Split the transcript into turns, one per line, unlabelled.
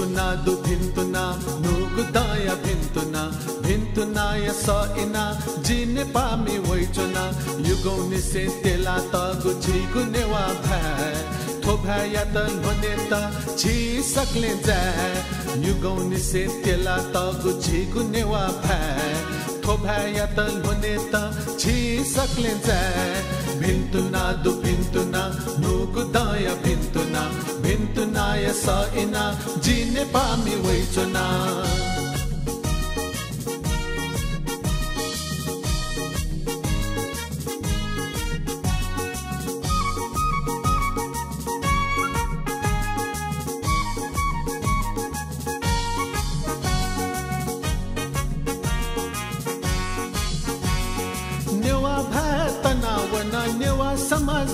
भिन्तुना दुभिन्तुना नुगुदाया भिन्तुना भिन्तुना या सइना जिने पामी वइचुना युगौनी से तेला तगु छिगु नेवा भए थोभया त लोने त छि सक्ले जाए युगौनी से तेला तगु छिगु नेवा भए थोभया त लोने त छि सक्ले जाए भिन्तुना दुभिन्तुना नुगुदाया भिन्तुना भिन्तुना या सइना जिने पामी वइचुना समाज